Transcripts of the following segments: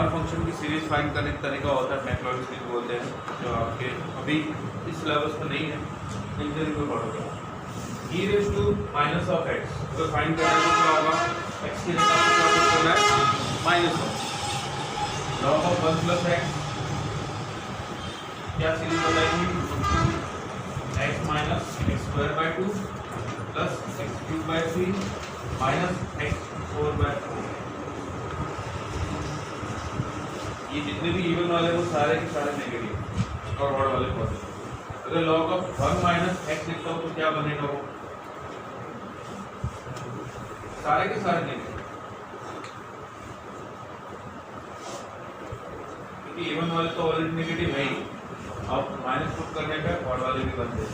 हर function की series find करने का तरीका होता है मैक्लॉरिन सीरीज बोलते हैं, जो आपके अभी इस सिलेबस में नहीं है, इंजीनियरिंग में पढ़ोगे। e raise to minus of x तो फाइंड करने को क्या होगा, x की जगह आपको क्या पुट करना है minus of log of 1 plus x, क्या सीरीज बताएंगे x minus x square by 2 plus x cube by 3 minus x 4 by 4। ये जितने भी इवन वाले वो सारे के सारे नेगेटिव और ऑड वाले पॉजिटिव। अगर log ऑफ 1 माइनस x लिखता हूँ तो क्या बनेगा, वो सारे के सारे नेगेटिव, क्योंकि इवन वाले तो ऑलरेडी नेगेटिव है ही, अब माइनस पुट करने पे ऑड वाले भी बनते हैं।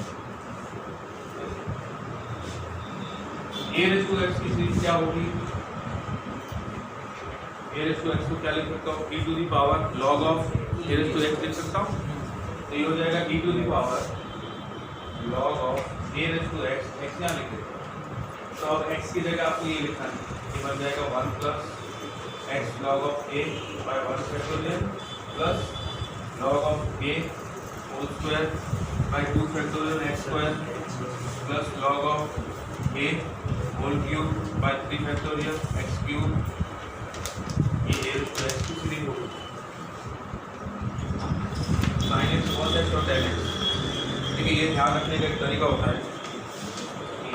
a रेज़ टू x की सीरीज क्या होगी, a रेज़ टू x को क्या लिख सकता हूँ, e to the power log of a raise to x लिख सकता हूँ, तो ये हो जाएगा e to the power log of a raise to x, x यहाँ लिख देते हैं, तो अब x की जगह आपको ये लिखना है, ये बन जाएगा 1 plus x log of a by 1 factorial plus log of a whole square by 2 factorial x square plus log of a whole cube by 3 factorial x cube. ये a रेज़ टू x की series होगी। sin x cos x और tan x, देखिए ये ध्यान रखने का एक तरीका होता है कि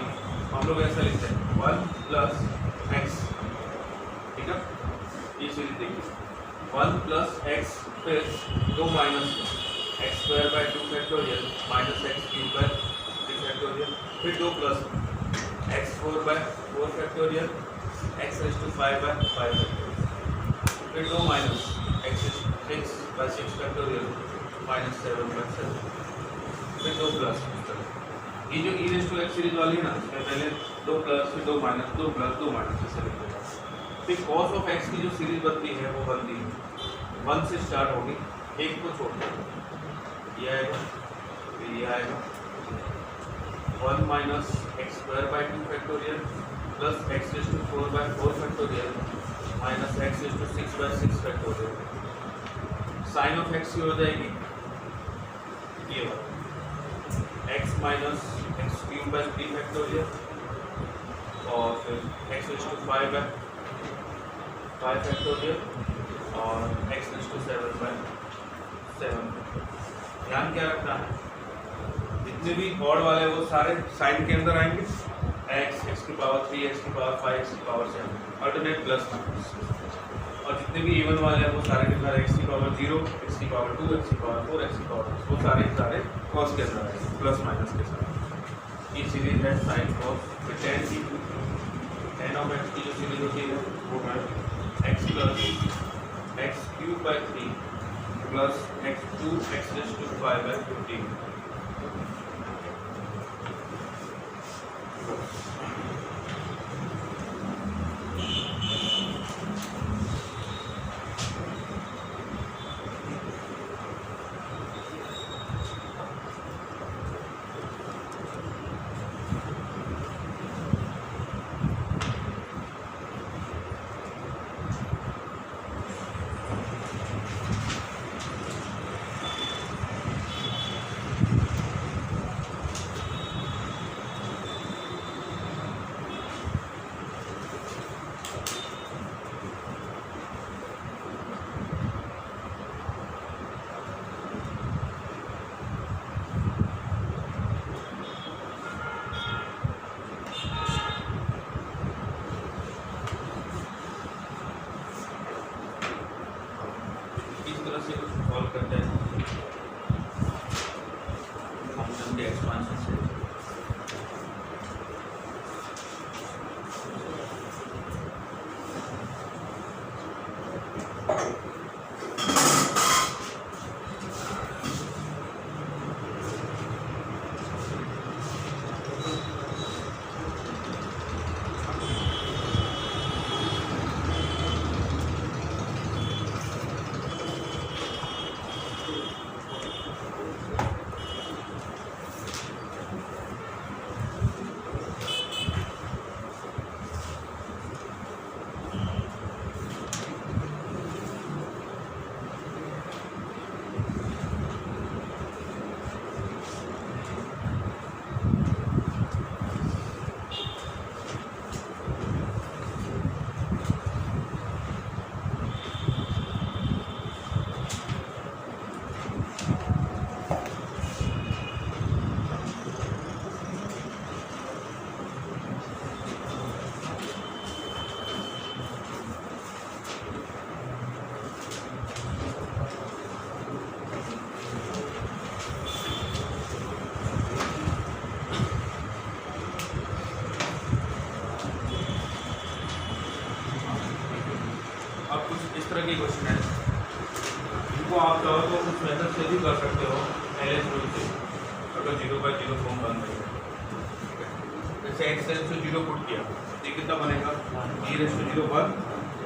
हम लोग ऐसा लिखते हैं 1 प्लस x, ठीक है, ये सीरीज देखिए 1 प्लस x फिर 2 minus x square by 2 factorial minus x cube by 3 factorial फिर 2 plus x 4 by 4 factorial x raise to 5 by 5 factorial फिर 2 minus x 6 by 6 factorial minus 7 by 7 फिर 2 प्लस। ये जो e raise to x series वाली है ना, इसमें पहले 2 प्लस फिर 2 माइनस 2 प्लस 2 माइनस ऐसे लिख देगा। फिर cos ऑफ x की जो सीरीज बनती है वो बनती है 1 से स्टार्ट होगी, एक को छोड़ देगा, ये आएगा फिर ये आएगा 1 minus x square by 2 factorial plus x raise to 4 by 4 factorial minus x raise to 6 by 6 factorial. Sine of x की हो जाएगी ये वाला x minus x cube by 3 factorial और फिर x raise to 5 by 5 factorial और x raise to 7 by 7। ध्यान क्या रखना है, जितने भी ऑड वाले वो सारे साइन के अंदर आएंगे, x, x की पावर 3, x की पावर 5, x की पावर 7, अल्टरनेट प्लस माइनस, और जितने भी इवन वाले हैं वो सारे के सारे x की पावर 0, x की पावर 2, x की पावर 4, x की पावर 6, वो सारे के सारे कॉस के अंदर आएंगे प्लस माइनस के साथ। ये सीरीज है साइन कॉस। फिर tan की tan ऑफ x की जो सीरीज होती है वो है x plus x cube by 3 plus x2 x raise to 5 by 15। तरह के क्वेश्चन है, इनको आप चाहो तो कुछ मेथड से भी कर सकते हो, LH रूल से, अगर 0/0 फॉर्म बन रही है। जैसे x → 0 पुट किया, ये कितना बनेगा, e⁻0 पर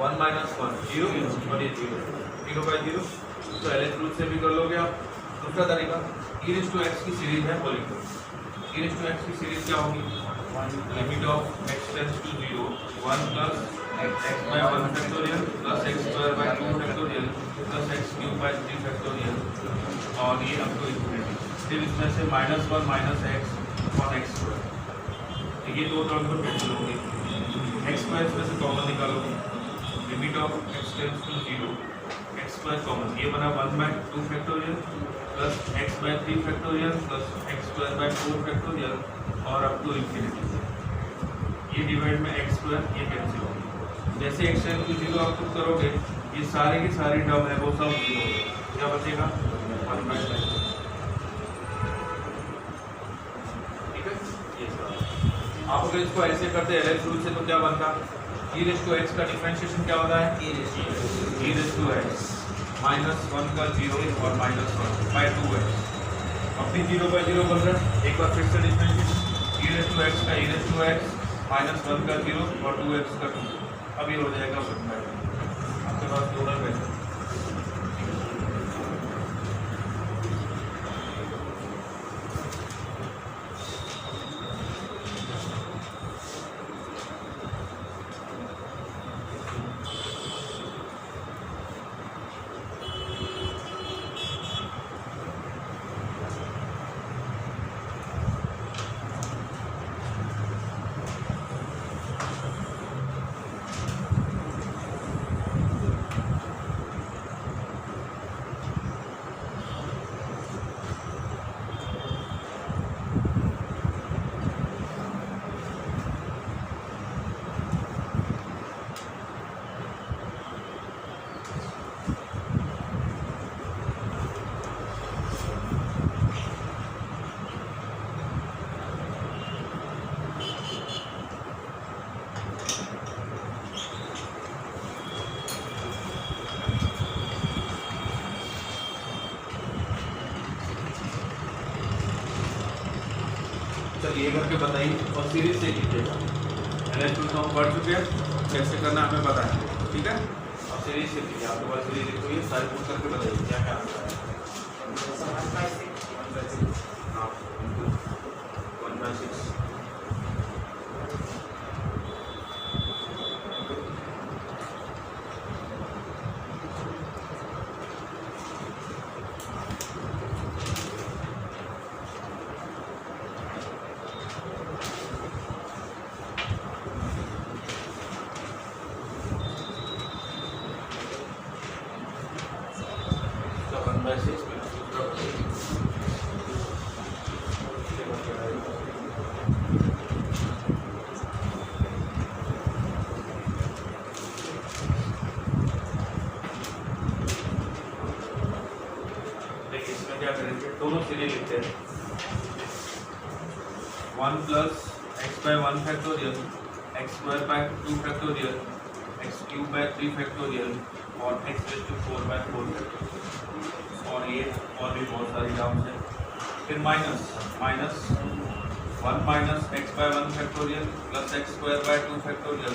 1 - 1 0 और ये 0/0, तो LH रूल से भी कर लोगे आप। दूसरा तरीका, e⁻x की सीरीज है, बोलिंग e⁻x की सीरीज क्या होगी, limit of x → 0 1 + x/1 factorial plus x² 2 factorial plus x³ 3 factorial और ये अप टू इन्फिनिटी। फिर इसमें से -1 - x और x², ये दो टर्म को कैंसिल होंगे, x² इसमें से कॉमन निकालोगे, limit of x → 0 x² common, ये बना 1/2 factorial plus x/3 factorial plus x² 4 factorial और अप टू इन्फिनिटी। ये डिवाइड में x², ये कैंसिल होगा। जैसे x → 0 आप पुट करोगे, ये सारे की सारी टर्म है वो सब 0 हो, क्या बचेगा 1/2। ठीक है, ये सब आप अगर इसको ऐसे करते LH रूल से तो क्या बनता, e⁻x का डिफरेंशिएशन क्या होता है, e⁻x -1 का 0 और -1/2x। अब भी 0/0 बन रहा है, एक बार फिर से डिफरेंशिएशन, e⁻x का e⁻x -1 का 0 और 2x का 2, अब ये हो जाएगा 1/2। आपके पास टोटल वैल्यू ये करके बताइए और सीरीज से कीजिएगा। LH रूल तो हम पढ़ चुके हैं, कैसे करना हमें पता है, ठीक है। अब सीरीज से कीजिए, आपके पास सीरीज लिखो, ये सारी पुट करके बताइए क्या क्या आता है। 1/6 दोनों सीरीज लिखते हैं। 1 + x/1 factorial x² 2 factorial x³ 3 factorial और x⁴/4 फैक्टोरियल, और ये और भी बहुत सारी टर्म्स हैं। फिर minus 1 - x/1 factorial plus x² 2 factorial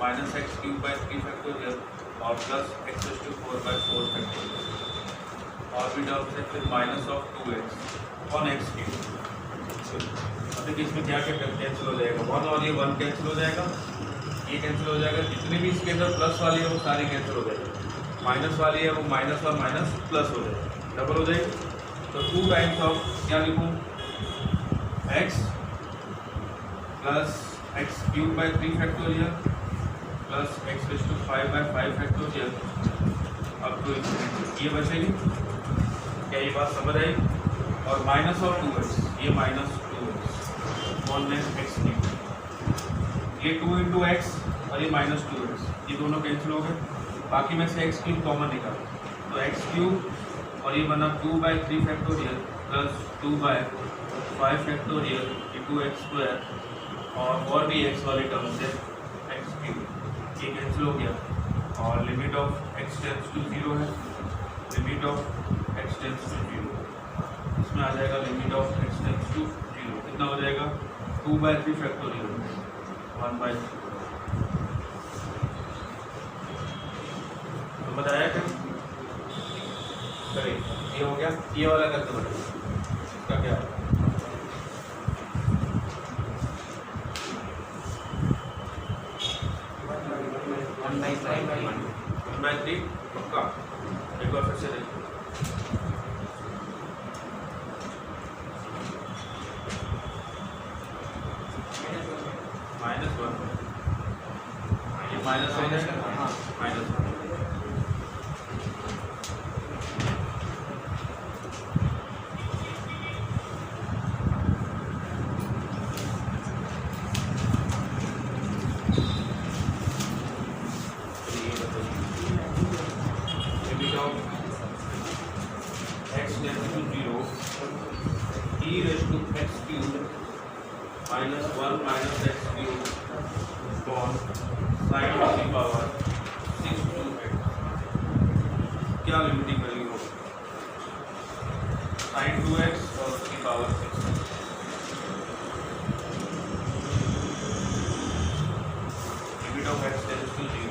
minus x³ 3 factorial और प्लस x⁴/4 फैक्टोरियल, और भी टर्म्स है। फिर -2x on x³। अब देखिए इसमें क्या क्या कैंसिल हो जाएगा, 1 और ये 1 कैंसिल हो जाएगा, ये कैंसिल हो जाएगा, जितने भी इसके अंदर प्लस वाली है वो सारी कैंसिल हो जाएगी, माइनस वाली है वो माइनस और माइनस प्लस हो जाएगी, डबल हो जाएगी। तो 2 टाइम्स ऑफ क्या लिखूँ, x plus x³ 3 factorial plus x⁵/5 factorial अब टू ये बचेगी। क्या ये बात समझ आई? और माइनस और 2x, ये -2x on x³, ये 2 × x और ये -2x, ये दोनों कैंसिल हो गए। बाकी में से x³ कॉमन निकालो, तो x³ और ये बना 2/3 फैक्टोरियल प्लस 2/5 फैक्टोरियल, ये 2x² और भी x वाले टर्म से x³, ये कैंसिल हो गया। और limit of x tends to 0 है, limit of x tends to 0, इसमें आ जाएगा limit of x tends to 0 कितना हो जाएगा 2/3 फैक्टोरियल 1/3। तो बताया क्या करें, ये हो गया, ये वाला करते बता इसका क्या है -3 पक्का, एक बार फिर से देखो -1 ये माइनस हो जाएगा, -1 क्या लिमिटिंग वैल्यू हो sin 2x और उसकी power 6 limit of x tends to 0।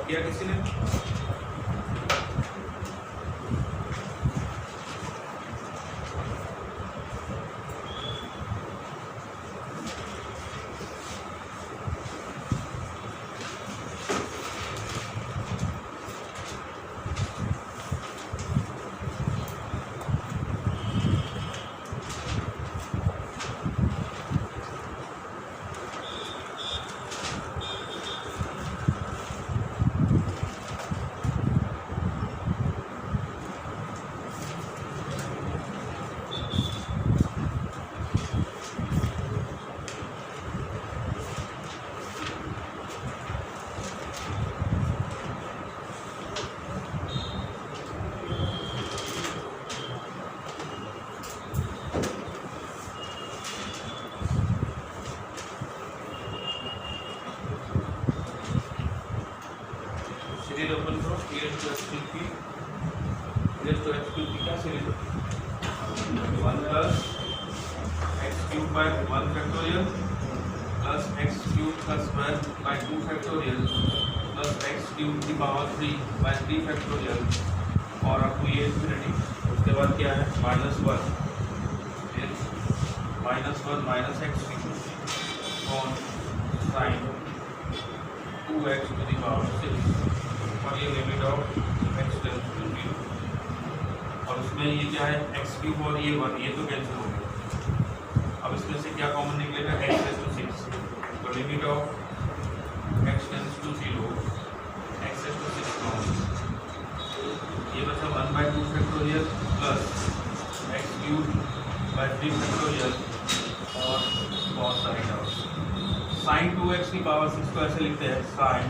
किया किसी ने सीरीज ओपन करो e to x cube की e to x cube की क्या series 1 plus x cube by 1 factorial plus x cube plus 1 by 2 factorial plus x cube की power 3 by 3 factorial और up to ये इंफिनिटी। उसके बाद क्या है -1 -1 minus x cube on sin 2x to the power 6 और ये limit of x tends to 0 और उसमें ये क्या है x क्यूब और ये 1 ये तो कैंसिल हो गया। अब इसमें से क्या कॉमन निकलेगा x टेंड्स टू 6 तो limit of x tends to 0 x tends to 6 common ये बचा 1/2 factorial plus x cube by 3 factorial और बहुत सारे टर्म्स sin 2x की पावर 6 को ऐसे लिखते हैं sin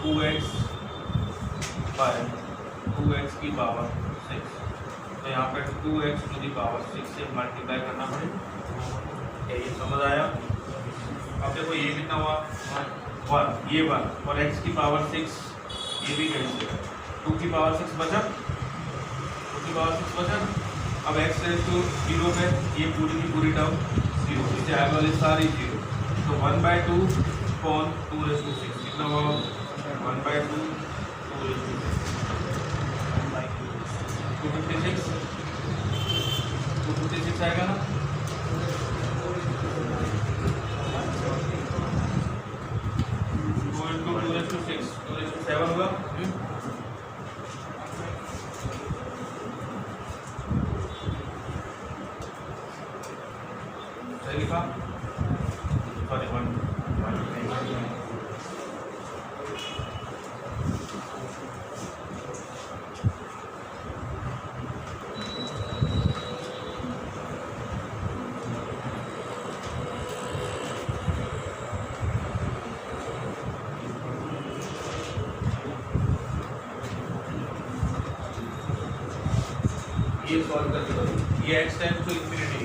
2x बाय 2x की पावर 6, तो यहाँ पे 2x टू दी पावर 6 से मल्टीप्लाई करना पड़ेगा। ये समझ आया? अब देखो ये कितना हुआ 1, ये 1 और x की पावर 6 ये भी कैंसिल, 2 की पावर 6 बचा, 2 की पावर 6 बचा। अब x रेज़ टू 0 पे ये पूरी की पूरी टर्म 0, इससे आगे वाली सारी 0, तो 1/2 अपॉन 2�6 कितना हुआ 1/2 2�6 256 आएगा ना। सेवन होगा। सही लिखा? सॉरी 1 ये सॉल्व करके दो। ये x tends to infinity,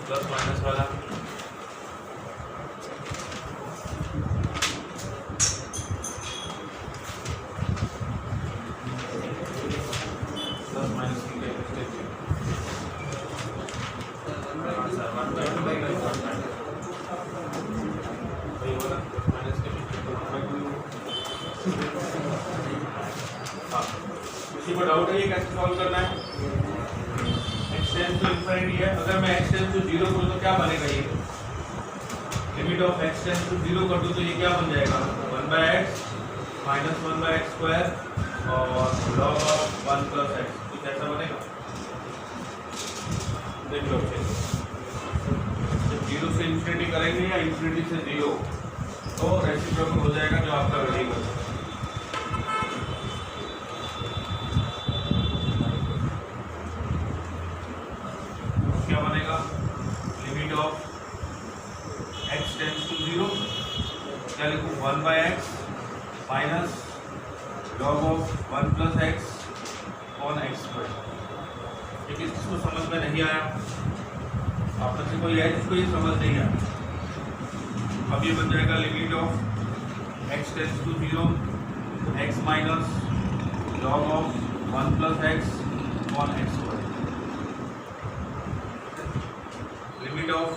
plus minus वाला प्लस माइनस की किसी को डाउट है ये कैसे सॉल्व करना है? x टेंड्स टू इंफिनिटी है, अगर मैं x टेंड्स टू 0 करूं तो क्या बनेगा? ये limit of x tends to 0 कर दूं तो ये क्या बन जाएगा 1/x माइनस 1/x स्क्वायर और log ऑफ 1 प्लस x, कुछ ऐसा बनेगा। देख लो जब 0 से इंफिनिटी करेंगे या इंफिनिटी से 0 तो रेसिप्रोकल हो जाएगा जो आपका वेरिएबल है। क्या बनेगा limit of x tends to 0, क्या लिखूं 1/x minus log of 1 plus x on x square. ये किसको समझ में नहीं आया? आप में से कोई है जिसको ये समझ नहीं आया? अब ये बन जाएगा limit of x tends to 0 x minus log of 1 plus x on x square. Limit of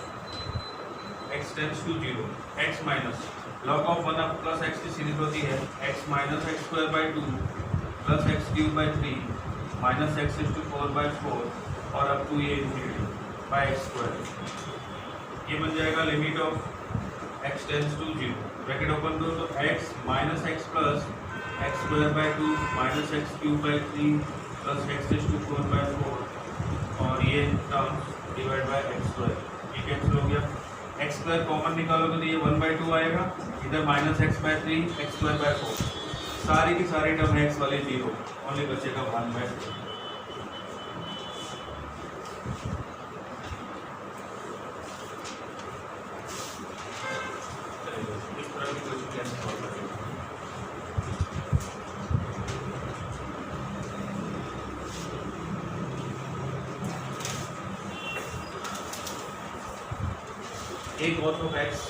x tends to 0 x minus log of 1 plus x की सीरीज होती है x minus x square by 2 plus x cube by 3 minus x is to 4/4 और up to ये infinity by x square. ये बन जाएगा limit of x tends to 0, bracket open दो तो x minus x plus x square by 2 minus x cube by 3 plus x raise to 4 by 4 और ये term divide by x square, ये cancel हो गया। एक्स स्क्वायर कॉमन निकालोगे तो ये 1/2 आएगा, इधर minus x by 3 x square by 4, सारी की सारी टर्म है एक्स वाले 0, ओनली बचेगा 1/2। इस तरह की क्वेश्चन कैसे सॉल्व करेंगे? a cos of x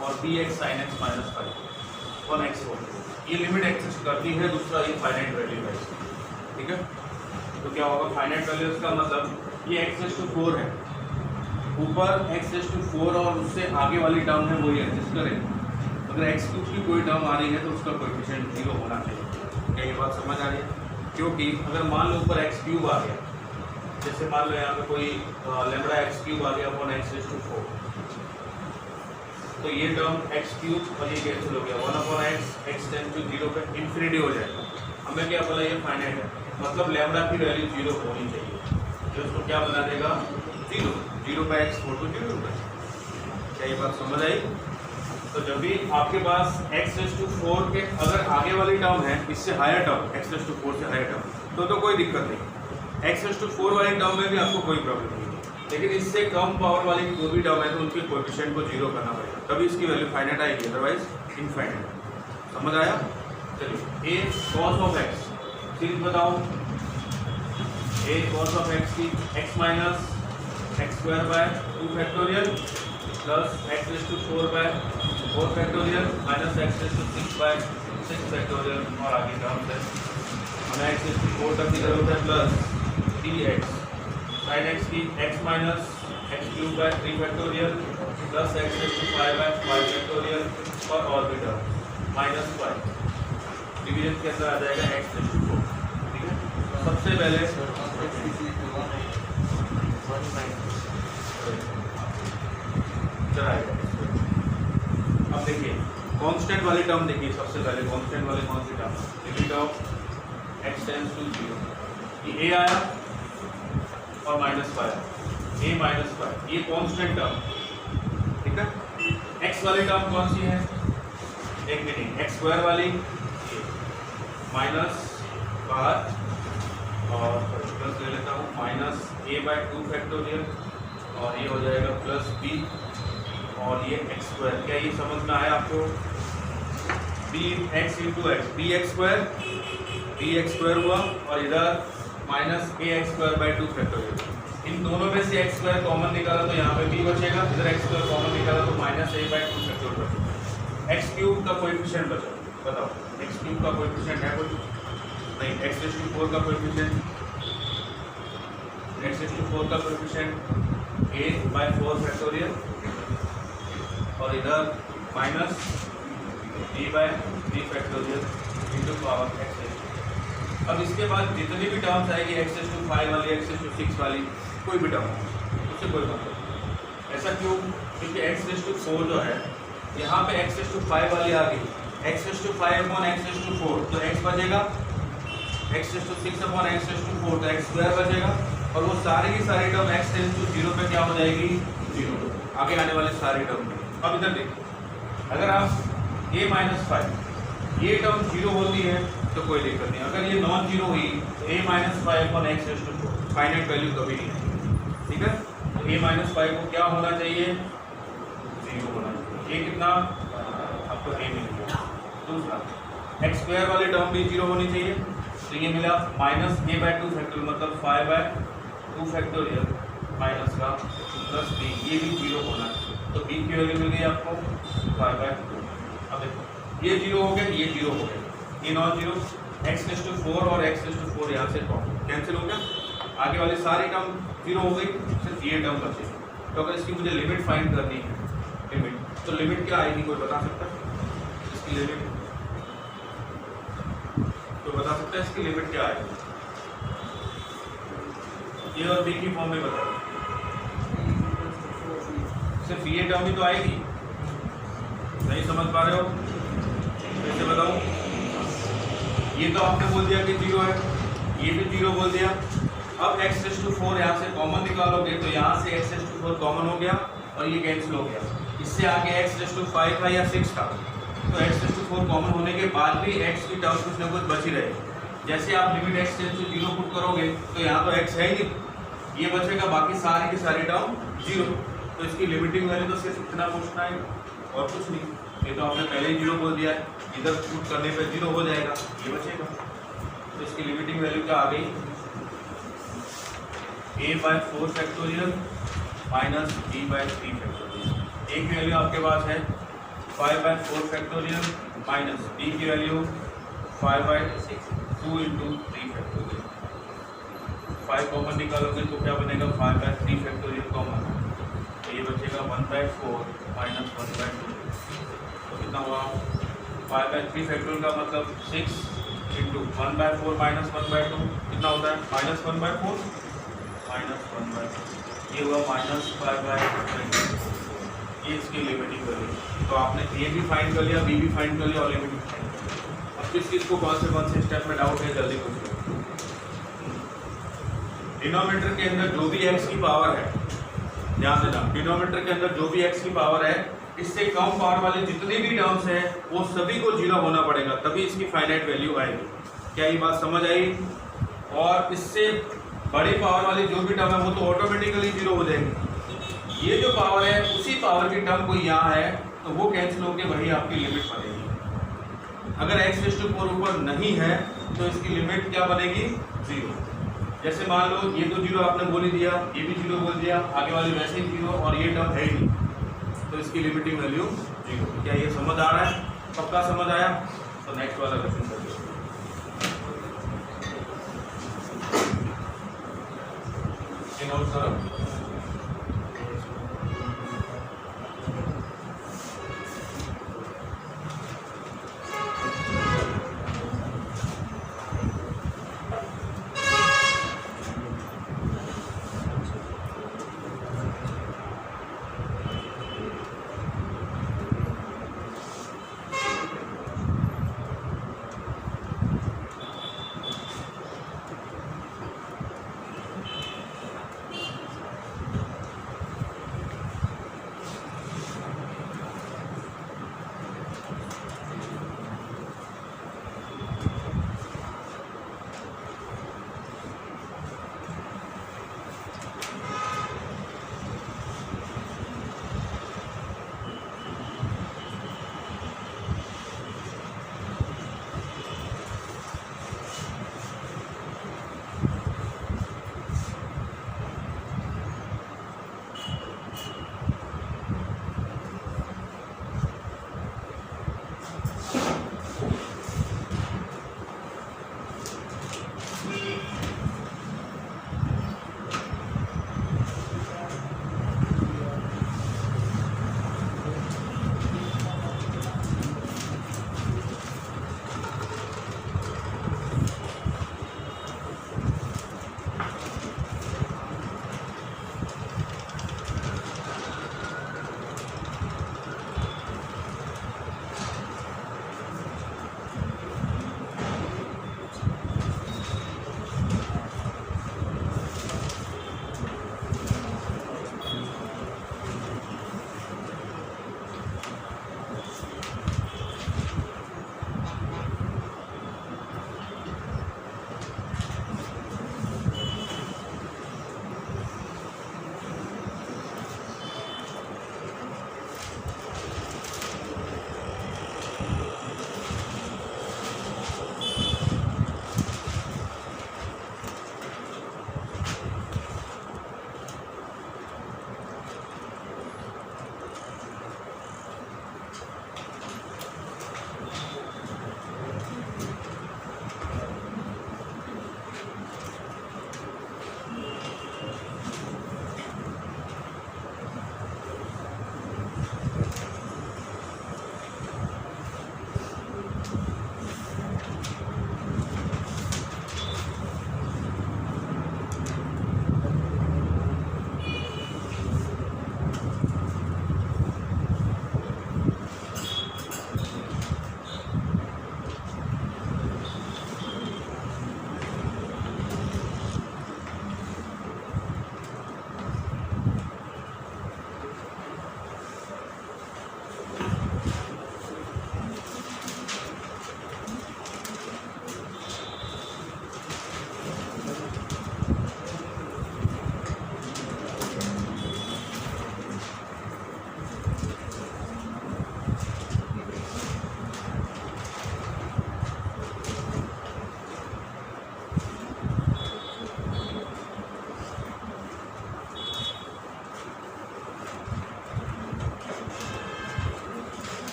और bx sin x minus 5 1 x होगा, ये लिमिट एक्सिस्ट करती है। दूसरा ये फाइनाइट वैल्यू है, ठीक है। तो क्या होगा फाइनाइट वैल्यू, इसका मतलब ये x रेज़ टू 4 है, ऊपर x रेज़ टू 4 और उससे आगे वाली टर्म है वही एग्जिस्ट करेगी। अगर x क्यूब की कोई टर्म आ रही है तो उसका कोएफिशिएंट 0 होना चाहिए। क्या ये बात समझ आ रही है? क्योंकि अगर मान लो ऊपर x क्यूब आ गया, जैसे मान लो यहाँ पे कोई लैम्बडा एक्स क्यूब आ गया अपॉन एक्स रेज़ टू 4, तो ये टर्म एक्स क्यूब और ये कैंसिल हो गया, 1 अपॉन एक्स टेंड टू 0 पे इन्फिनिटी हो जाएगा। हमें क्या बोला, ये फाइनाइट है, मतलब लैम्बडा की वैल्यू 0 होनी चाहिए, जो उसको क्या बना देगा 0 पे एक्स हो तो 0 पे। क्या ये बात समझ आई? तो जब भी आपके पास एक्स रेज़ टू 4 के अगर आगे वाली टर्म है इससे higher term, x raise to 4 से हायर टर्म, तो कोई दिक्कत नहीं। एक्स रेज़ टू 4 वाली टर्म में भी आपको कोई प्रॉब्लम नहीं है, लेकिन इससे कम पावर वाली जो भी टर्म है तो उनके कोएफिशिएंट को 0 करना पड़ेगा, तभी इसकी वैल्यू फाइनाइट आएगी, अदरवाइज इनफाइनाइट। समझ आया? चलिए a cos of x, series बताओ, a cos of x की x minus x square by 2 factorial plus x raise to 4 by 4 factorial minus x raise to 6 by 6 factorial और आगे term है। हमें एक्स रेज़ टू 4 तक की जरूरत है प्लस dx sin x की x minus x cube by 3 factorial plus x raise to 5 by 5 factorial और भी टर्म माइनस 5, डिवीजन के अंदर आ जाएगा एक्स रेज़ टू 4, ठीक है। सबसे पहले चलाएगा। अब देखिए कांस्टेंट वाली टर्म देखिए, सबसे पहले कांस्टेंट वाली कौन सी term, limit of x tends to 0, ये a आया और माइनस 5, a माइनस 5, ये कांस्टेंट टर्म, ठीक है। x वाली टर्म कौन सी है, एक मिनट, एक्स स्क्वायर वाली माइनस 5 और प्लस ले लेता हूँ माइनस a बाय 2 फैक्टोरियल और ये हो जाएगा प्लस b और ये एक्स स्क्वायर। क्या ये समझ में आया आपको? B X into X, B X square हुआ और इधर minus A X square by 2 factorial. इन दोनों में से एक्स स्क्वायर कॉमन निकाला तो यहाँ पे बी बचेगा, इधर एक्स स्क्वायर कॉमन निकाला तो माइनस ए बाई 2 फैक्टोरियल बचेगा। एक्स क्यूब का कोएफिशिएंट बचा, बताओ एक्स क्यूब का कोएफिशिएंट है कुछ नहीं, एक्स रेज़ टू 4 का कोएफिशिएंट, एक्स रेज़ टू 4 का कोएफिशिएंट ए बाय 4 फैक्टोरियल और इधर minus b by 3 factorial into power x. अब इसके बाद जितनी भी टर्म्स आएगी एक्स रेज़ टू 5 वाली, एक्स रेज़ टू 6 वाली, कोई भी टर्म उससे कोई मतलब। ऐसा क्यों? क्योंकि एक्स रेज़ टू 4 जो है यहाँ पे एक्स रेज़ टू 5 वाली आ गई, x raise to 5 upon x raise to 4 तो एक्स बचेगा, x raise to 6 upon x raise to 4 तो एक्स स्क्वायर बचेगा और वो सारी की सारी टर्म एक्स टेंड्स टू 0 पे क्या हो जाएगी 0, आगे आने वाली सारी टर्म। अब इधर देखिए, अगर आप a माइनस 5 ये टर्म 0 होती है तो कोई दिक्कत नहीं, अगर ये नॉन जीरो हुई तो a minus 5 upon x raise to 4 finite value कभी नहीं है, ठीक है। तो a माइनस 5 को क्या होना चाहिए 0 होना चाहिए, ये कितना आपको a मिल गया। दूसरा एक्स स्क्वायर वाली टर्म भी 0 होनी चाहिए, तो ये मिला माइनस a बाय 2 फैक्टोरियल मतलब 5 बाय 2 फैक्टोरियल माइनस का प्लस b, ये भी 0 होना है, तो b की वैल्यू मिल गई आपको 5 बाय 2। अब देखो ये 0 हो गया, ये 0 हो गया, ये non zero, x raise to 4 और एक्स रेज़ टू 4 यहाँ से कैंसिल हो गया, आगे वाली सारी टर्म 0 हो गई, सिर्फ ये टर्म बची। तो अगर इसकी मुझे लिमिट फाइंड करनी है, लिमिट, तो लिमिट क्या आएगी कोई बता सकता है इसकी लिमिट? तो बता सकता है इसकी लिमिट क्या आएगी? ये और बी की फॉर्म में बता, सिर्फ ये टर्म ही तो आएगी, नहीं समझ पा रहे हो? कैसे बताऊं? ये तो आपने बोल दिया कि 0 है, ये भी 0 बोल दिया। अब x⁴ यहाँ से कॉमन निकालोगे तो यहाँ से x⁴ कॉमन हो गया और ये कैंसिल हो गया। इससे आगे x⁵ था या 6 था, तो x⁴ कॉमन होने के बाद भी x की टर्म कुछ ना कुछ बची रहेगी। जैसे आप लिमिट x → 0 पुट करोगे तो यहाँ तो x है ही नहीं, ये बचेगा, बाकी सारी की सारी टर्म 0। तो इसकी लिमिटिंग वैल्यू तो सिर्फ इतना पूछना है और कुछ नहीं। ये तो आपने पहले ही 0 बोल दिया है, इधर पुट करने पे 0 हो जाएगा, ये बचेगा। तो इसकी लिमिटिंग वैल्यू क्या आ गई, a/4 factorial minus b/3 factorial. एक वैल्यू आपके पास है 5/4 फैक्टोरियल माइनस b की वैल्यू 5/2 × 3 फैक्टोरियल। 5 कॉमन निकालोगे तो क्या बनेगा, 5/3 फैक्टोरियल कॉमन, तो ये बचेगा 1/4 माइनस 1/2। तो कितना हुआ, 5/3 फैक्टोरियल का मतलब 6 × 1/4 माइनस 1/2 कितना होता है, -1/4 माइनस 1/2, ये हुआ -5/2। ये इसकी लिमिटिंग वैल्यू। तो आपने ए भी फाइंड कर लिया, बी भी फाइंड कर लिया और लिमिटिंग फाइंड कर लिया। अब किस चीज़ को कौन से स्टेप में डाउट है, जल्दी पूछ लो। डिनोमिनेटर के अंदर जो भी x की पावर है, ध्यान देना, डिनोमिनेटर के अंदर जो भी x की पावर है, इससे कम पावर वाले जितने भी टर्म्स हैं वो सभी को 0 होना पड़ेगा, तभी इसकी फाइनाइट वैल्यू आएगी। क्या ये बात समझ आई? और इससे बड़ी पावर वाली जो भी टर्म है वो तो ऑटोमेटिकली 0 हो जाएगी। ये जो पावर है उसी पावर की टर्म कोई यहाँ है तो वो कैंसिल होकर वही आपकी लिमिट बनेगी। अगर x⁴ ऊपर नहीं है तो इसकी लिमिट क्या बनेगी, 0। जैसे मान लो ये तो 0 आपने बोल ही दिया, ये भी 0 बोल दिया, आगे वाली वैसे ही 0 और ये टर्म है ही नहीं, तो इसकी लिमिटिंग वैल्यू 0। क्या ये समझ आ रहा है? पक्का समझ आया? तो नेक्स्ट वाला क्वेश्चन कर लो। नोट करो।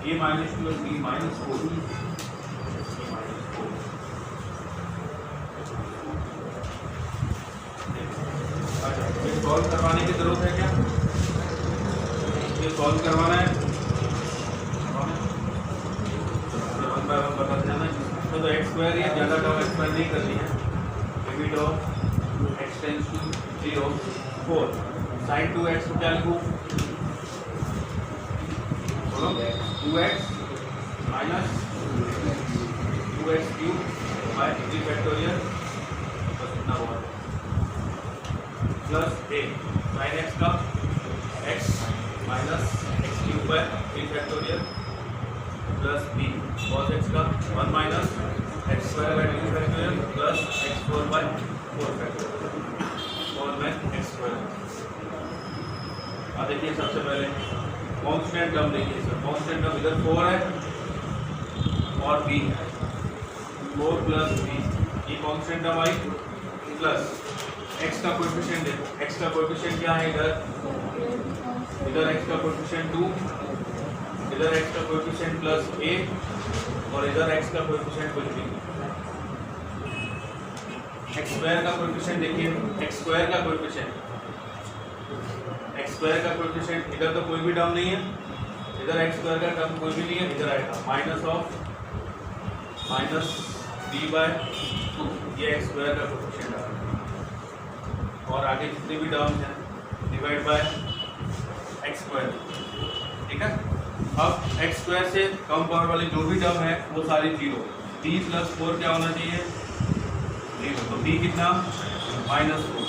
a माइनस 2 b माइनस 4 ये सॉल्व करवाने की जरूरत है क्या? ये सॉल्व करवाना है, वन बाय वन बता देना। तो एक्स स्क्वायर या ज़्यादा टर्म एक्सप्लेन नहीं करनी है। Limit of x tends to 0 4 sine 2x को क्या लिखूँ? 2x minus 2x cube by 3 factorial बस इतना बहुत प्लस a साइन x का x minus x cube by 3 factorial plus b cos x का 1 minus x square by 2 factorial plus x4 by 4 factorial और मैं x स्क्वायर। अब देखिए सबसे पहले कांस्टेंट टर्म देखिए सर, कांस्टेंट टर्म इधर 4 है और b 4 प्लस b, ये कांस्टेंट टर्म आई प्लस x का कोएफिशिएंट देखो, x का कोएफिशिएंट क्या है इधर x का कोएफिशिएंट 2, इधर x का कोएफिशिएंट प्लस a और इधर x का कोएफिशिएंट कुछ भी। x स्क्वायर का कोएफिशिएंट देखिए, x स्क्वायर का कोएफिशिएंट इधर तो कोई भी टर्म नहीं है, इधर x स्क्वायर का टर्म कोई भी नहीं है, इधर आएगा minus of minus b by 2, ये x स्क्वायर का कोएफिशिएंट आएगा और आगे जितने भी टर्म्स हैं डिवाइड बाय x स्क्वायर। ठीक है, अब x स्क्वायर से कम पावर वाली जो भी टर्म है वो सारी 0। b प्लस 4 क्या होना चाहिए? 0। तो b कितना? माइनस 4।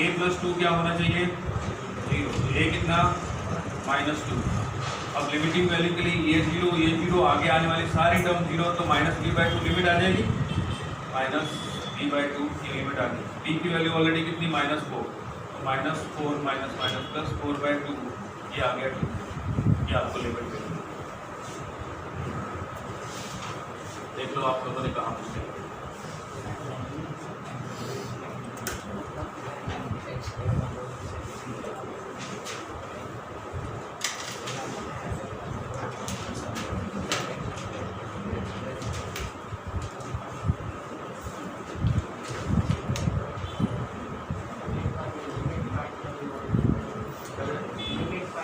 a प्लस 2 क्या होना चाहिए? 0। तो a कितना? माइनस 2। अब लिमिटिंग वैल्यू के लिए ये 0 आगे आने वाली सारी टर्म 0, तो माइनस b बाई 2 लिमिट आ जाएगी, माइनस b बाई 2 की लिमिट आ गई। b की वैल्यू ऑलरेडी कितनी? माइनस 4, तो minus 4 minus minus plus 4 by 2 ये आ गया 2, ये आपको लिमिट मिली। देख लो आप लोगों ने कहा मुझसे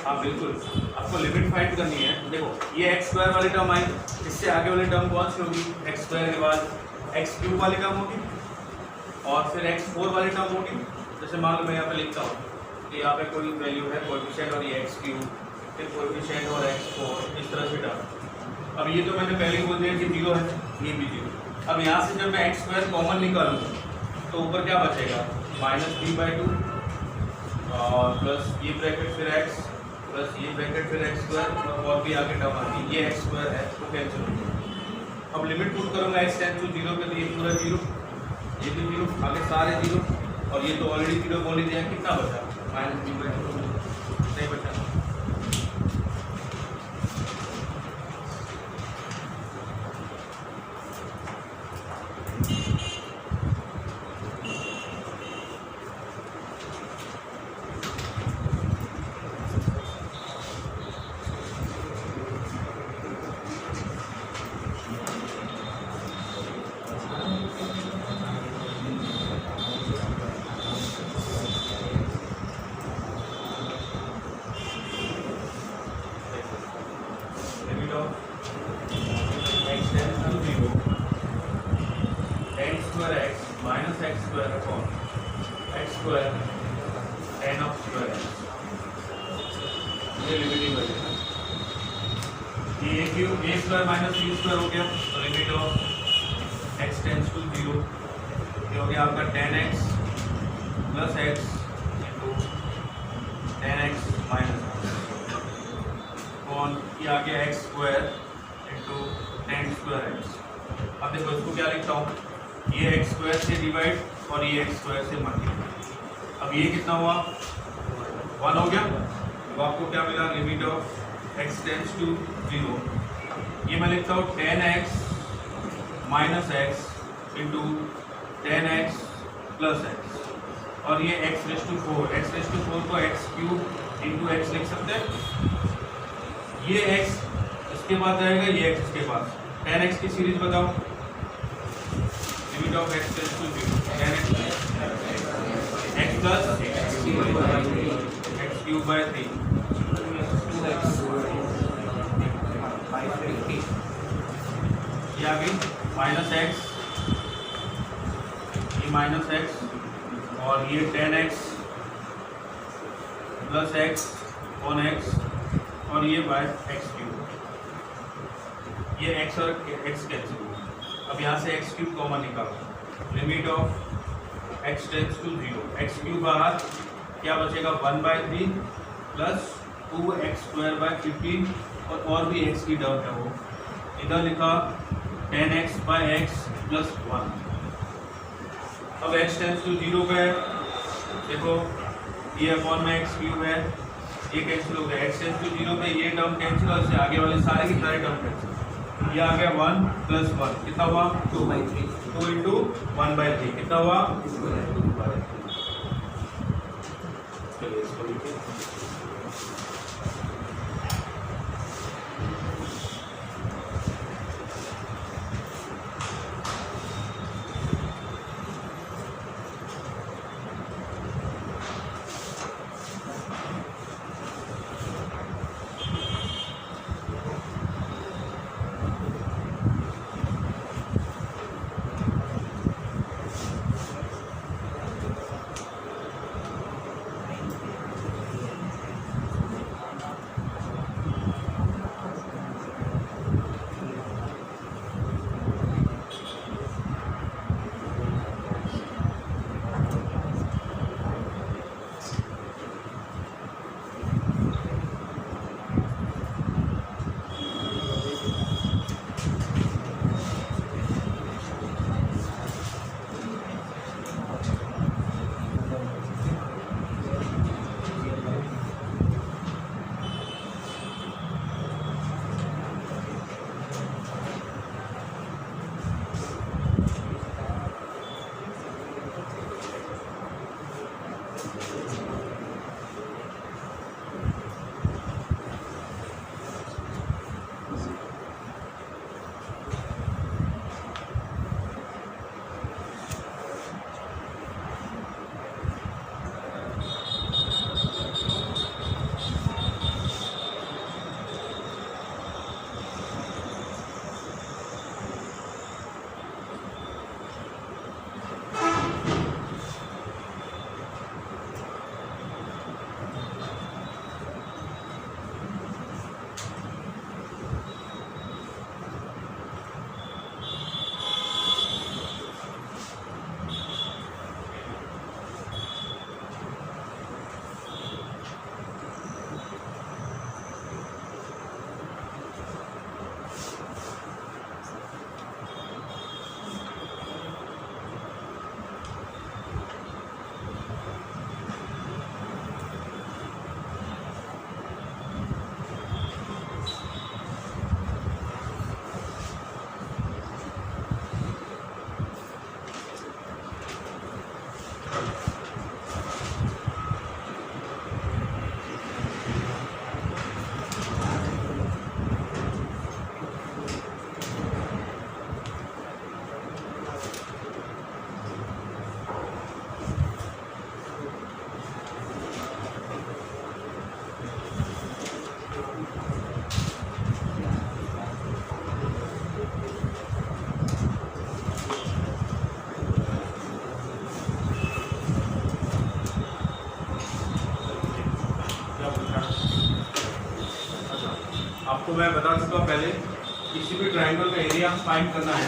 हाँ बिल्कुल, आपको लिमिट फाइंड करनी है। देखो ये एक्स स्क्वायर वाली टर्म आई, इससे आगे वाली टर्म कौन सी होगी? एक्स स्क्वायर के बाद एक्स क्यूब वाली टर्म होगी और फिर x4 वाली टर्म होगी। जैसे मान लो मैं यहाँ पे लिखता हूँ कि यहाँ पे कोई वैल्यू है कोएफिशिएंट और ये एक्स क्यूब, फिर कोएफिशिएंट और x4, इस तरह से टर्म। अब ये तो मैंने पहले ही बोल दिया कि 0 है, ये भी 0। अब यहाँ से जब मैं एक्स स्क्वायर कॉमन निकालूँ तो ऊपर क्या बचेगा? माइनस b बाई 2 और प्लस ये ब्रैकेट फिर x प्लस ये ब्रैकेट फिर एक्स स्क्वायर और भी आगे टर्म आती है, ये एक्स स्क्वायर है तो कैंसिल हो जाएगा। अब लिमिट पुट करूँगा x टेंड्स टू 0 पे, तो ये पूरा 0, ये भी 0, आगे सारे 0 और ये तो ऑलरेडी 0 बोल ही दिया। कितना बचा? माइनस b बाई 2 नहीं बचा। A square minus b square हो गया, तो limit of x tends to 0 ये हो गया आपका 10x plus x into 10x minus कौन ये आ गया x square into 10 square x. अब देखो इसको क्या लिखता हूँ, ये एक्स स्क्वायर से डिवाइड और ये एक्स स्क्वायर से मल्टीप्लाई। अब ये कितना हुआ? 1 हो गया। तो आपको क्या मिला? Limit of x tends to 0, ये मैं लिखता हूँ 10x minus x into 10x plus x और ये x रेज़ टू 4 को x क्यूब इंटू x लिख सकते हैं। ये x इसके पास जाएगा, ये x इसके पास। tan x की सीरीज बताओ। Limit of x tends to 0 tan x x plus x cube by 3 ये आ गई माइनस x, ये माइनस x और ये tan x plus x on x और ये बाय एक्स क्यूब। ये x और x कैंसिल हुआ। अब यहाँ से x क्यूब कॉमन निकालो। Limit of x tends to 0 x cube बाहर, क्या बचेगा 1/3 प्लस 2x स्क्वायर बाय 15 और भी x की टर्म है वो इधर लिखा tan x by x plus 1। अब x टेंड्स टू 0 पे देखो ये अपॉन में x क्यूब है, ये कैंसिल हो गया। x टेंड्स टू 0 पे ये टर्म कैंसिल और इससे आगे वाले सारे की सारे टर्म कैंसिल। ये आ गया 1 प्लस 1 कितना हुआ 2/3 2 इंटू 1/3 कितना हुआ 2/3। चलिए इसको लिखिए। आपको मैं बता चुका पहले, किसी भी ट्रायंगल का एरिया फाइंड करना है।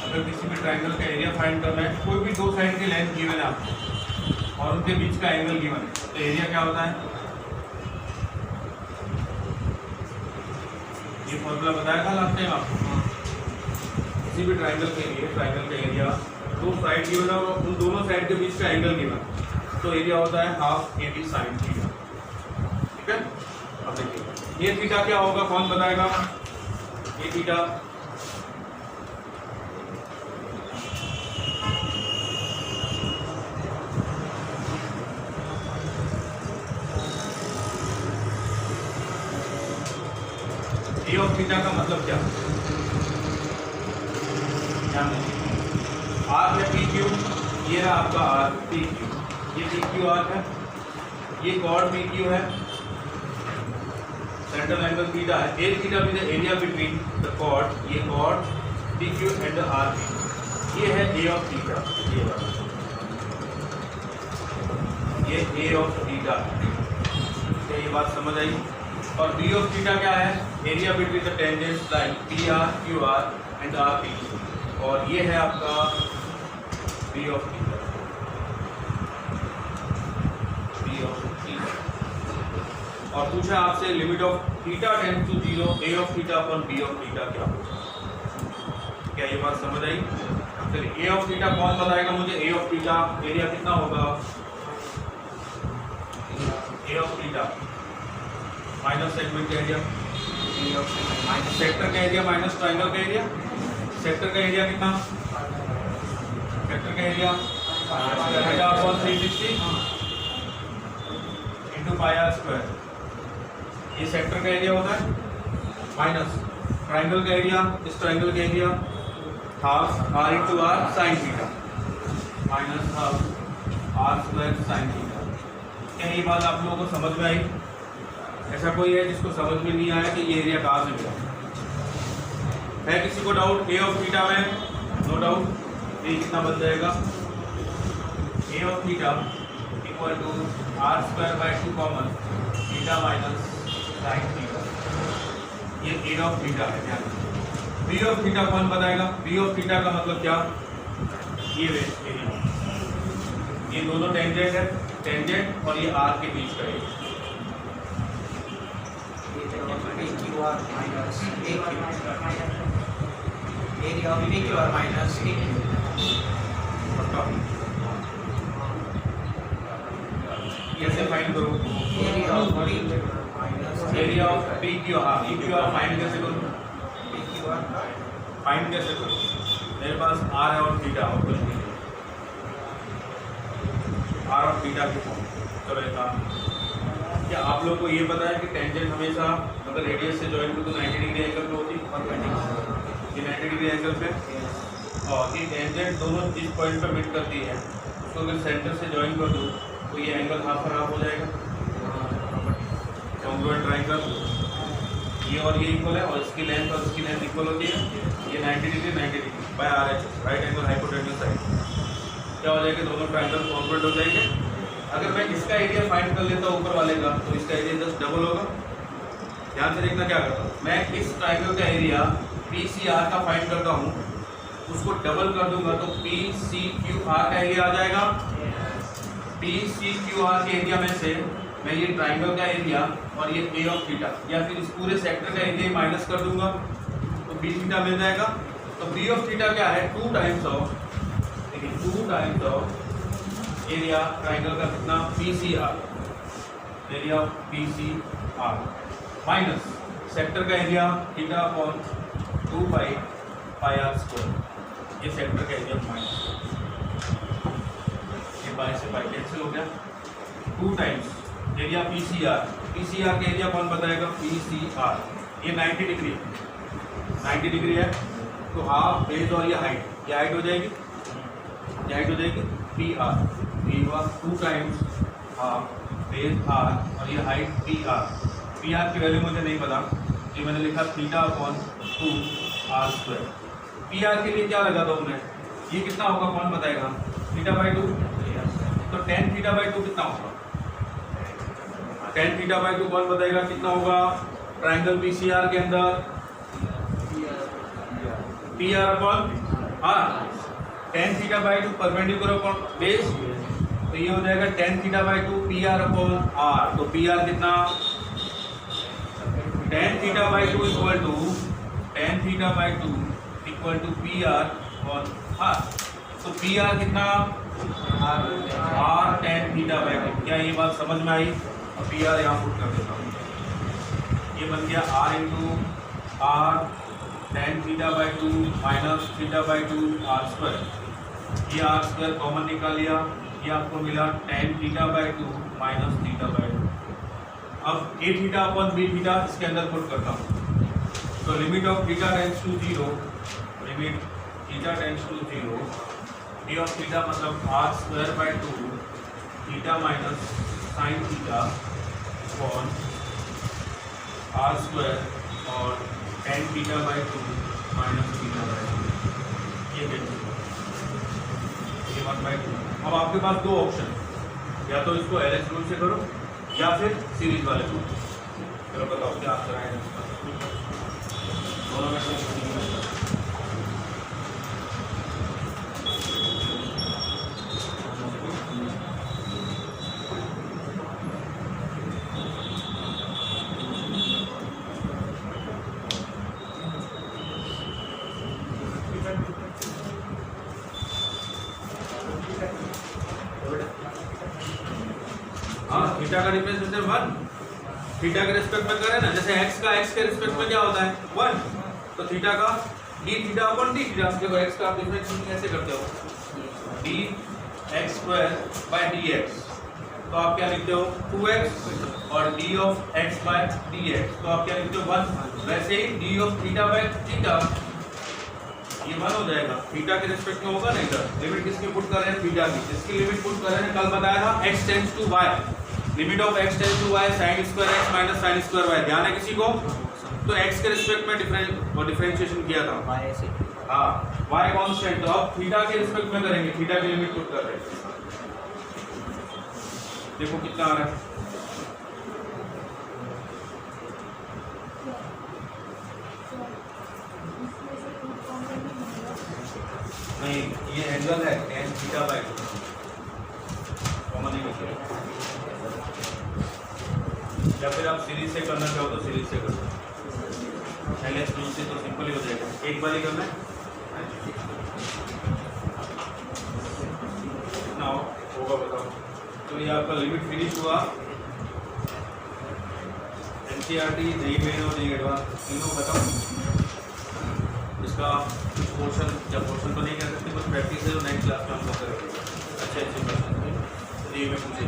अगर किसी भी ट्रायंगल का एरिया फाइंड करना है, कोई भी दो साइड की लेंथ गिवन है आपको और उनके बीच का एंगल गिवन है, तो एरिया क्या होता है? ये फॉर्मूला बताया था लास्ट टाइम आपको। किसी भी ट्रायंगल के लिए ट्रायंगल का एरिया दो साइड गिवन है और उन दोनों साइड के बीच का एंगल गिवन, तो एरिया होता है हाफ AB sin थीटा। ठीक है, अब देखिए ये थीटा क्या होगा, कौन बताएगा? ये थीटा ए ऑफ थीटा का मतलब क्या, आर है पी क्यू, ये है आपका आर पी क्यू, ये पी क्यू आर है, ये कॉर्ड पी क्यू है, सेंट्रल एंगल थीटा है, ए थीटा भी the area between the chord, ये chord P Q and the R P, ये है ए ऑफ थीटा, ये वाला, ये ए ऑफ थीटा, क्या ये बात समझ आई। और बी ऑफ थीटा क्या है, area between the tangents line P R Q R and R P, और ये है आपका B of theta, B of theta. और पूछा आपसे limit of theta tends to 0 A of theta upon B of theta क्या होगा, क्या ये बात समझ आई। चलिए ए ऑफ थीटा कौन बताएगा मुझे, ए ऑफ थीटा एरिया कितना होगा, A of theta minus segment का एरिया, माइनस सेक्टर का एरिया माइनस ट्रायंगल का एरिया, सेक्टर का एरिया कितना, सेक्टर का area theta upon 360 into pi R square, ये सेक्टर का एरिया होता है, माइनस ट्रायंगल का एरिया, इस ट्रायंगल का area half R into R sine theta, minus half R square sine theta. क्या ये बात आप लोगों को समझ में आई। ऐसा कोई है जिसको समझ में नहीं आया कि ये एरिया कहाँ से मिला, है किसी को डाउट ए ऑफ थीटा में, नो डाउट, ये कितना बन जाएगा, A of theta equal to R square by 2 common theta minus sine theta, ये ए ऑफ थीटा है। क्या बी ऑफ थीटा कौन बताएगा, बी ऑफ थीटा का मतलब क्या, ये एरिया, ये दोनों टेंजेंट है, टेंजेंट और ये आर के बीच का area, area of PQR minus AQ. कैसे फाइंड करूँ, Area of PQR minus area of P Q are, P Q are find कैसे करूँ, PQR का फाइंड कैसे करूँ, मेरे पास आर है और थीटा और कुछ नहीं, आर और थीटा की फॉर्म। चलो एक काम, क्या आप लोग को ये पता है कि टेंजेंट हमेशा अगर रेडियस से जॉइन करो तो 90 डिग्री एंगल पे होती है, ये 90 डिग्री एंगल पे, और ये टेंजेंट दोनों जिस पॉइंट पे मीट करती है उसको अगर सेंटर से जॉइन कर दो तो ये एंगल हाफ और हाफ हो जाएगा, कॉन्ग्रुएंट ट्रायंगल, ये और ये इक्वल है और इसकी लेंथ और इसकी लेंथ इक्वल होती है, ये 90 degree by R H, right angle hypotenuse side, क्या हो जाएगा, दोनों ट्रायंगल कॉन्ग्रुएंट हो जाएंगे। अगर मैं इसका एरिया फाइंड कर लेता हूँ ऊपर वाले का तो इसका एरिया जस्ट डबल होगा। ध्यान से देखना क्या करता हूँ, मैं इस ट्रायंगल का एरिया पी सी आर का फाइंड करता हूँ, उसको डबल कर दूंगा तो पी सी क्यू आर का एरिया आ जाएगा। पी सी क्यू आर के एरिया में से मैं ये ट्रायंगल का एरिया और ये ए ऑफ थीटा या फिर इस पूरे सेक्टर का एरिया माइनस कर दूंगा तो बी थीटा मिल जाएगा। तो बी ऑफ थीटा क्या है, 2 टाइम्स ऑफ, देखिए 2 टाइम्स ऑफ एरिया ट्रायंगल का कितना, P C R, area of P C R minus sector का area theta upon 2 pi R square, ये सेक्टर का एरिया माइनस, ये पाई से पाई कैंसिल हो गया, 2 times area P C R का एरिया कौन बताएगा, पी सी आर, ये 90 डिग्री है, 90 डिग्री है तो हाफ बेस और ये हाइट हो जाएगी, ये हाइट हो जाएगी पी आर, ये हुआ 2 टाइम्स हाफ बेस आर और ये हाइट पी आर की वैल्यू मुझे नहीं पता, ये मैंने लिखा theta upon 2 R square. P R के लिए क्या लगा दो हमने, ये कितना होगा कौन बताएगा, थीटा बाई 2, तो टेन थीटा बाई 2 कितना होगा, टेन थीटा बाई 2 कौन बताएगा कितना होगा, ट्रायंगल पी सी आर के अंदर P R upon R, tan theta by 2 perpendicular upon base, तो ये हो जाएगा tan theta by 2 P R upon R, तो पी आर कितना, tan theta by 2 equal to tan theta by 2 equal to P R upon R, तो P R कितना, R tan theta by 2, क्या ये बात समझ में आई। और पी आर यहाँ पुट कर देता हूँ, ये बन गया R into R tan theta by 2 minus theta by 2 R square, ये आर स्क्वायर कॉमन निकाल लिया, ये आपको मिला tan theta by 2 minus theta by 2। अब A theta upon B theta इसके अंदर पुट करता हूँ, तो limit of theta tends to 0, limit theta tends to 0, D of theta मतलब r²/2 theta minus sine theta upon r² और tan θ/2 minus θ/2, ये cancel, ये 1/2। अब आपके पास दो ऑप्शन, या तो इसको LS रूल से करो या फिर सीरीज वाले रूल। चलो बताओ क्या आंसर आएगा इसका, दोनों में से हाँ, थीटा का रिप्रेजेंटेशन 1 थीटा के रिस्पेक्ट में करें ना, जैसे x का x के रिस्पेक्ट में क्या होता है 1, तो थीटा का d theta upon d theta, देखो x का आप डिफरेंशिएशन कैसे करते हो, dx²/dx, तो आप क्या लिखते हो 2x, और d ऑफ x/dx, तो आप क्या लिखते हो 1। वैसे ही d ऑफ θ/θ ये 1 हो जाएगा, थीटा के रिस्पेक्ट में होगा ना, इधर लिमिट किसकी पुट कर रहे हैं, थीटा की, इसकी लिमिट पुट कर रहे हैं, कल बताया था x tends to y, limit of x tends to y sin² x minus sin² y, ध्यान है किसी को, तो x के रिस्पेक्ट में डिफरेंशिएशन किया था, हाँ y कांस्टेंट, तो अब थीटा के रिस्पेक्ट में करेंगे, थीटा की लिमिट पुट कर रहे हैं, देखो कितना आ रहा है, नहीं ये एंगल है tan θ/2, कॉमन नहीं बचेगा, या फिर आप सीरीज से करना चाहो तो सीरीज से कर दो, LS रूल से तो सिंपल ही हो जाएगा, एक बार ही करना है, कितना होगा बताओ। तो ये आपका लिमिट फिनिश हुआ, NCERT नहीं मेन और नहीं एडवांस तीनों बताओ, इसका कुछ पोर्शन या पोर्शन तो नहीं कह सकते, कुछ प्रैक्टिस है जो नेक्स्ट क्लास में हम लोग करेंगे, अच्छे क्वेश्चन ये में पूछे